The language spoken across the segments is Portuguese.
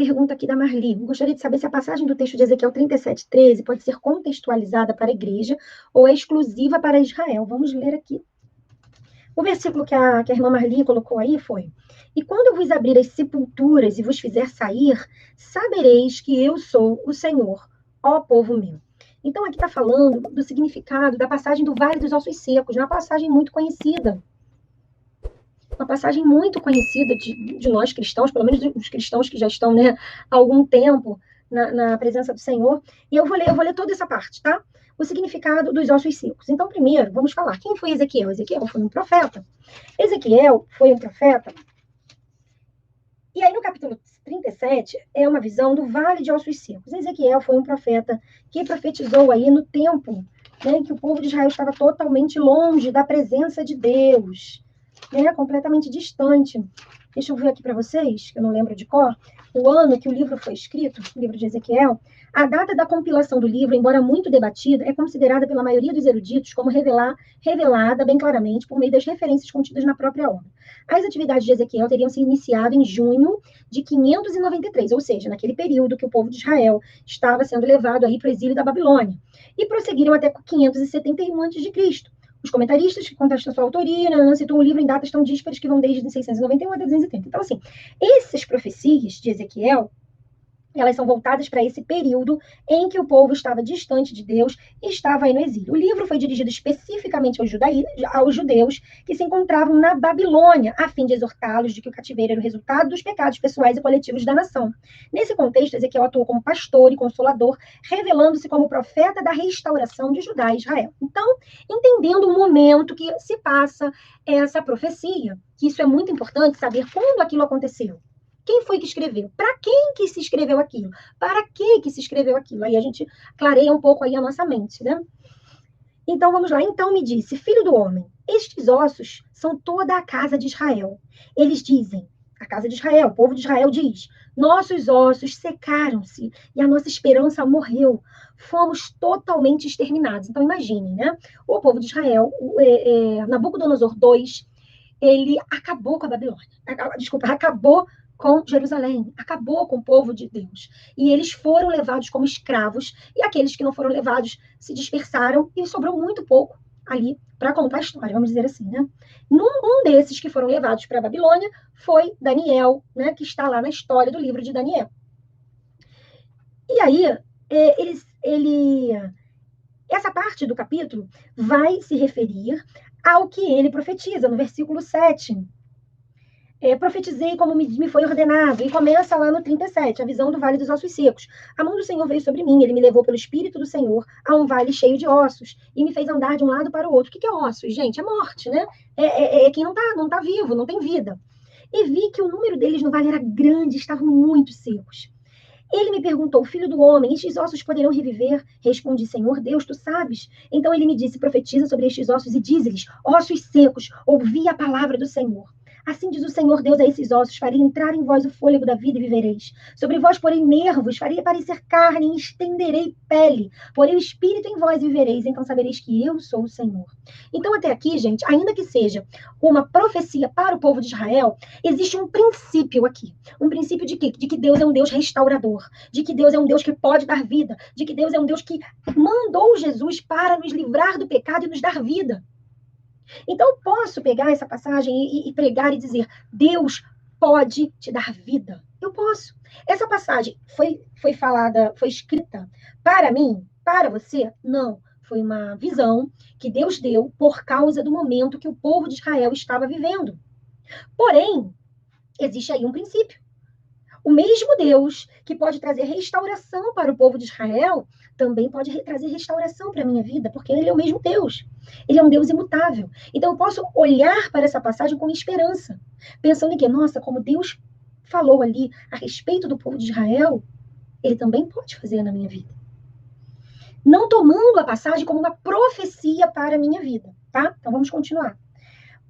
pergunta aqui da Marli. Gostaria de saber se a passagem do texto de Ezequiel 37:13 pode ser contextualizada para a igreja ou é exclusiva para Israel. Vamos ler aqui. O versículo que a irmã Marli colocou aí foi: E quando vos abrir as sepulturas e vos fizer sair, sabereis que eu sou o Senhor, ó povo meu. Então, aqui está falando do significado da passagem do Vale dos Ossos Secos, uma passagem muito conhecida. Uma passagem muito conhecida de nós cristãos, pelo menos os cristãos que já estão, né, há algum tempo na presença do Senhor. E eu vou ler toda essa parte, tá? O significado dos ossos secos. Então, primeiro, vamos falar. Quem foi Ezequiel? Ezequiel foi um profeta. Ezequiel foi um profeta. E aí, no capítulo 37, é uma visão do Vale de Ossos Secos. Ezequiel foi um profeta que profetizou aí no tempo, né, que o povo de Israel estava totalmente longe da presença de Deus, né, completamente distante. Deixa eu ver aqui para vocês, que eu não lembro de cor, o ano que o livro foi escrito, o livro de Ezequiel. A data da compilação do livro, embora muito debatida, é considerada pela maioria dos eruditos como revelada bem claramente por meio das referências contidas na própria obra. As atividades de Ezequiel teriam se iniciado em junho de 593, ou seja, naquele período que o povo de Israel estava sendo levado aí para o exílio da Babilônia, e prosseguiram até 571 a.C. Os comentaristas que contestam sua autoria citam o livro em datas tão díspares que vão desde 691 até 230. Então, assim, essas profecias de Ezequiel, elas são voltadas para esse período em que o povo estava distante de Deus e estava aí no exílio. O livro foi dirigido especificamente aos judeus que se encontravam na Babilônia, a fim de exortá-los de que o cativeiro era o resultado dos pecados pessoais e coletivos da nação. Nesse contexto, Ezequiel atuou como pastor e consolador, revelando-se como profeta da restauração de Judá e Israel. Então, entendendo o momento que se passa essa profecia, que isso é muito importante saber quando aquilo aconteceu. Quem foi que escreveu? Para quem que se escreveu aquilo? Para que se escreveu aquilo? Aí a gente clareia um pouco aí a nossa mente, né? Então, vamos lá. Então me disse, filho do homem, estes ossos são toda a casa de Israel. Eles dizem, a casa de Israel, o povo de Israel diz, nossos ossos secaram-se e a nossa esperança morreu. Fomos totalmente exterminados. Então, imaginem, né? O povo de Israel, Nabucodonosor II, ele acabou com a Babilônia. Desculpa, acabou com Jerusalém, acabou com o povo de Deus. E eles foram levados como escravos, e aqueles que não foram levados se dispersaram, e sobrou muito pouco ali para contar a história, vamos dizer assim, né? Um desses que foram levados para a Babilônia foi Daniel, né, que está lá na história do livro de Daniel. E aí, essa parte do capítulo vai se referir ao que ele profetiza, no versículo 7. Profetizei como me foi ordenado, e começa lá no 37, a visão do Vale dos Ossos Secos. A mão do Senhor veio sobre mim, ele me levou pelo Espírito do Senhor a um vale cheio de ossos, e me fez andar de um lado para o outro. O que é ossos, gente? É morte, né? Quem não tá vivo, não tem vida. E vi que o número deles no vale era grande, estavam muito secos. Ele me perguntou, filho do homem, estes ossos poderão reviver? Respondi, Senhor Deus, tu sabes. Então ele me disse, profetiza sobre estes ossos e diz-lhes, ossos secos, ouvi a palavra do Senhor. Assim diz o Senhor Deus a esses ossos, farei entrar em vós o fôlego da vida e vivereis. Sobre vós porei nervos, farei aparecer carne e estenderei pele. Porei o espírito em vós e vivereis, então sabereis que eu sou o Senhor. Então até aqui, gente, ainda que seja uma profecia para o povo de Israel, existe um princípio aqui. Um princípio de quê? De que Deus é um Deus restaurador, de que Deus é um Deus que pode dar vida, de que Deus é um Deus que mandou Jesus para nos livrar do pecado e nos dar vida. Então, eu posso pegar essa passagem e pregar e dizer, Deus pode te dar vida. Eu posso. Essa passagem foi falada, foi escrita para mim, para você? Não. Foi uma visão que Deus deu por causa do momento que o povo de Israel estava vivendo. Porém, existe aí um princípio. O mesmo Deus que pode trazer restauração para o povo de Israel, também pode trazer restauração para a minha vida, porque ele é o mesmo Deus. Ele é um Deus imutável. Então eu posso olhar para essa passagem com esperança, pensando em que, nossa, como Deus falou ali a respeito do povo de Israel, ele também pode fazer na minha vida. Não tomando a passagem como uma profecia para a minha vida, tá? Então vamos continuar.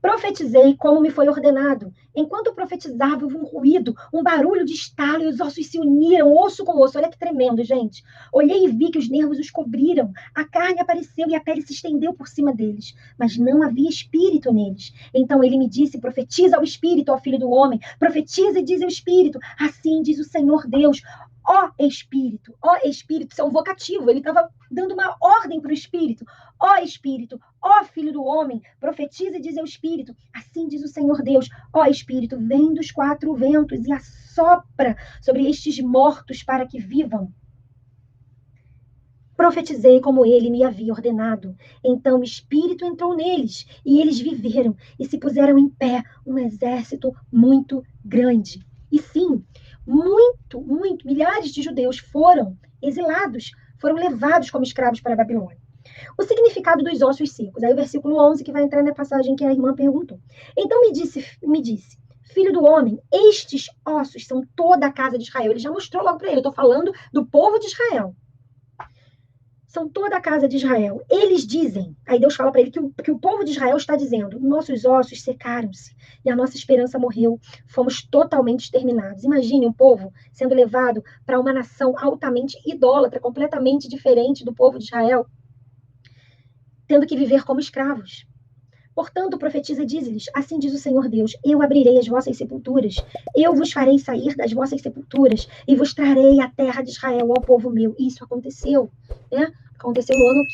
Profetizei como me foi ordenado, Enquanto profetizava, houve um ruído, um barulho de estalo, e os ossos se uniram, osso com osso. Olha que tremendo, gente. Olhei e vi que os nervos os cobriram, a carne apareceu e a pele se estendeu por cima deles, mas não havia espírito neles. Então ele me disse: profetiza ao espírito, ao filho do homem, profetiza e diz ao espírito, assim diz o Senhor Deus. Ó Espírito, isso é um vocativo, ele estava dando uma ordem para o Espírito. Ó Espírito, ó Filho do homem, profetiza e diz ao Espírito, assim diz o Senhor Deus. Ó Espírito, vem dos quatro ventos e assopra sobre estes mortos para que vivam. Profetizei como ele me havia ordenado. Então o Espírito entrou neles, e eles viveram, e se puseram em pé um exército muito grande. E sim, milhares de judeus foram exilados, foram levados como escravos para a Babilônia. O significado dos ossos secos. Aí o versículo 11, que vai entrar na passagem que a irmã perguntou. Então me disse, filho do homem, estes ossos são toda a casa de Israel. Ele já mostrou logo para ele, eu estou falando do povo de Israel. São toda a casa de Israel. Eles dizem, aí Deus fala para ele que o povo de Israel está dizendo, nossos ossos secaram-se e a nossa esperança morreu. Fomos totalmente exterminados. Imagine um povo sendo levado para uma nação altamente idólatra, completamente diferente do povo de Israel, tendo que viver como escravos. Portanto, profetiza e diz-lhes, assim diz o Senhor Deus, eu abrirei as vossas sepulturas, eu vos farei sair das vossas sepulturas, e vos trarei a terra de Israel, ao povo meu. Isso aconteceu, né? Aconteceu no ano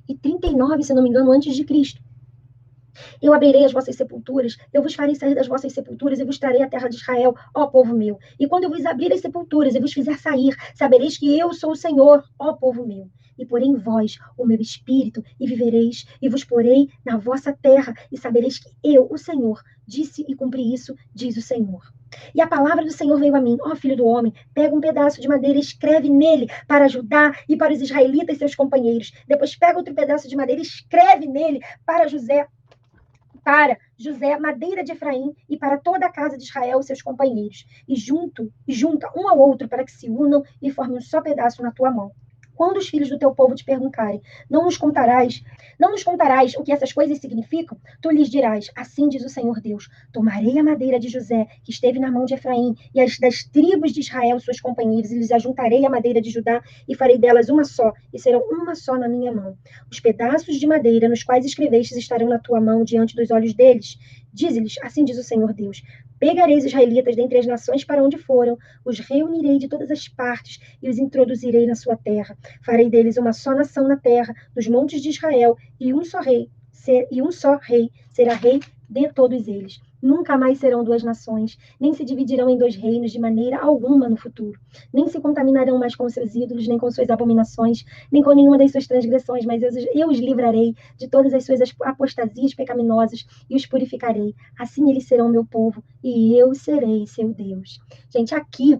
539, se não me engano, antes de Cristo. Eu abrirei as vossas sepulturas, eu vos farei sair das vossas sepulturas, e vos trarei a terra de Israel, ó povo meu. E quando eu vos abrir as sepulturas e vos fizer sair, sabereis que eu sou o Senhor, ó povo meu. E porei em vós o meu espírito, e vivereis, e vos porei na vossa terra, e sabereis que eu, o Senhor, disse e cumpri isso, diz o Senhor. E a palavra do Senhor veio a mim, ó filho do homem, pega um pedaço de madeira e escreve nele para Judá e para os israelitas seus companheiros. Depois pega outro pedaço de madeira e escreve nele para José, madeira de Efraim, e para toda a casa de Israel, seus companheiros, e junta um ao outro para que se unam e formem um só pedaço na tua mão. Quando os filhos do teu povo te perguntarem, não nos contarás o que essas coisas significam? Tu lhes dirás, assim diz o Senhor Deus, tomarei a madeira de José, que esteve na mão de Efraim, e as das tribos de Israel, suas companheiras, e lhes ajuntarei a madeira de Judá, e farei delas uma só, e serão uma só na minha mão. Os pedaços de madeira nos quais escrevestes estarão na tua mão diante dos olhos deles. Diz-lhes, assim diz o Senhor Deus, pegarei os israelitas dentre as nações para onde foram, os reunirei de todas as partes e os introduzirei na sua terra. Farei deles uma só nação na terra, dos montes de Israel, e um só rei será rei de todos eles. Nunca mais serão duas nações, nem se dividirão em dois reinos de maneira alguma no futuro. Nem se contaminarão mais com seus ídolos, nem com suas abominações, nem com nenhuma das suas transgressões, mas eu os livrarei de todas as suas apostasias pecaminosas e os purificarei. Assim eles serão meu povo e eu serei seu Deus. Gente, aqui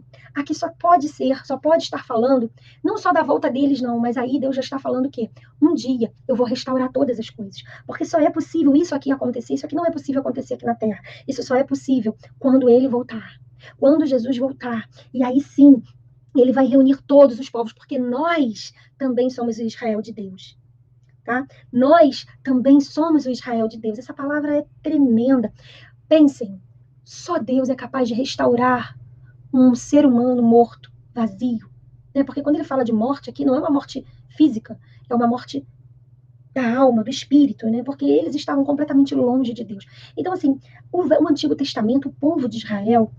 só pode estar falando, não só da volta deles, não, mas aí Deus já está falando que um dia eu vou restaurar todas as coisas. Porque só é possível isso aqui acontecer, isso aqui não é possível acontecer aqui na Terra. Isso só é possível quando ele voltar, quando Jesus voltar. E aí sim, ele vai reunir todos os povos, porque nós também somos o Israel de Deus. Tá? Nós também somos o Israel de Deus. Essa palavra é tremenda. Pensem, só Deus é capaz de restaurar um ser humano morto, vazio. Né? Porque quando ele fala de morte aqui, não é uma morte física, é uma morte da alma, do espírito, né? Porque eles estavam completamente longe de Deus. Então, assim, o Antigo Testamento, o povo de Israel,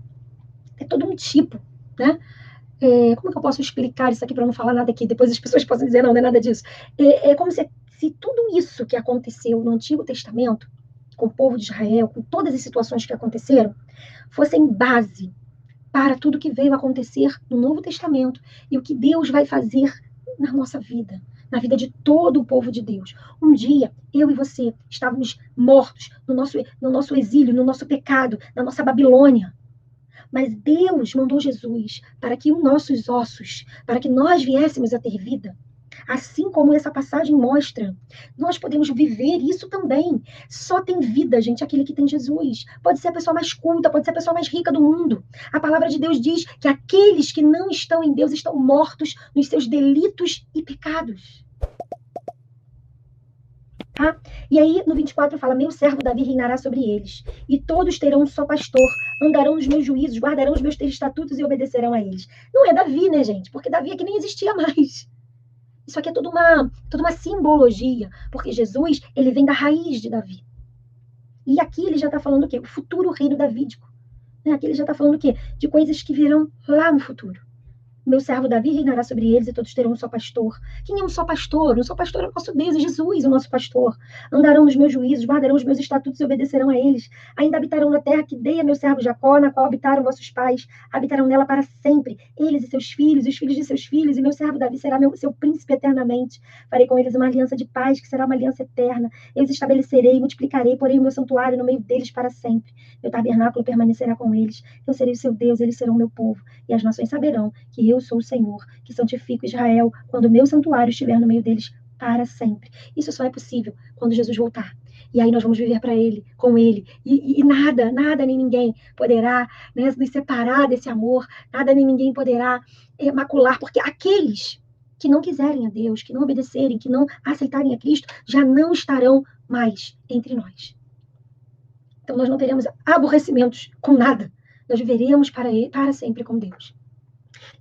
é todo um tipo, né? Como que eu posso explicar isso aqui para não falar nada aqui? Depois as pessoas possam dizer, não é nada disso. É como se tudo isso que aconteceu no Antigo Testamento, com o povo de Israel, com todas as situações que aconteceram, fossem base para tudo que veio acontecer no Novo Testamento e o que Deus vai fazer na nossa vida, na vida de todo o povo de Deus. Um dia, eu e você estávamos mortos no nosso exílio, no nosso pecado, na nossa Babilônia. Mas Deus mandou Jesus para que os nossos ossos, para que nós viéssemos a ter vida. Assim como essa passagem mostra, nós podemos viver isso também. Só tem vida, gente, aquele que tem Jesus. Pode ser a pessoa mais culta, pode ser a pessoa mais rica do mundo. A palavra de Deus diz que aqueles que não estão em Deus estão mortos nos seus delitos e pecados. Tá? E aí, no 24, fala: meu servo Davi reinará sobre eles, e todos terão um só pastor, andarão nos meus juízos, guardarão os meus estatutos e obedecerão a eles. Não é Davi, né, gente? Porque Davi aqui nem existia mais. Isso aqui é toda uma simbologia, porque Jesus, ele vem da raiz de Davi. E aqui ele já está falando o quê? O futuro reino davídico. Aqui ele já está falando o quê? De coisas que virão lá no futuro. Meu servo Davi reinará sobre eles e todos terão um só pastor. Quem é um só pastor? Um só pastor é o nosso Deus, é Jesus, o nosso pastor. Andarão nos meus juízos, guardarão os meus estatutos e obedecerão a eles. Ainda habitarão na terra que dei a meu servo Jacó, na qual habitaram vossos pais. Habitarão nela para sempre, eles e seus filhos, e os filhos de seus filhos, e meu servo Davi será seu príncipe eternamente. Farei com eles uma aliança de paz, que será uma aliança eterna. Eu os estabelecerei e multiplicarei, porém o meu santuário no meio deles para sempre. Meu tabernáculo permanecerá com eles. Eu serei o seu Deus, eles serão o meu povo. E as nações saberão que eu sou o Senhor, que santifico Israel, quando o meu santuário estiver no meio deles para sempre. Isso só é possível quando Jesus voltar. E aí nós vamos viver para Ele, com Ele. E nada, nada nem ninguém poderá, né, nos separar desse amor, nada nem ninguém poderá macular, porque aqueles que não quiserem a Deus, que não obedecerem, que não aceitarem a Cristo, já não estarão mais entre nós. Então nós não teremos aborrecimentos com nada. Nós viveremos para sempre com Deus.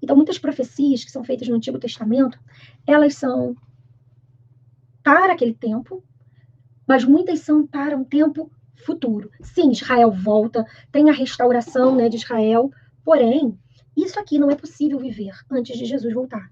Então, muitas profecias que são feitas no Antigo Testamento, elas são para aquele tempo, mas muitas são para um tempo futuro. Sim, Israel volta, tem a restauração, né, de Israel, porém, isso aqui não é possível viver antes de Jesus voltar.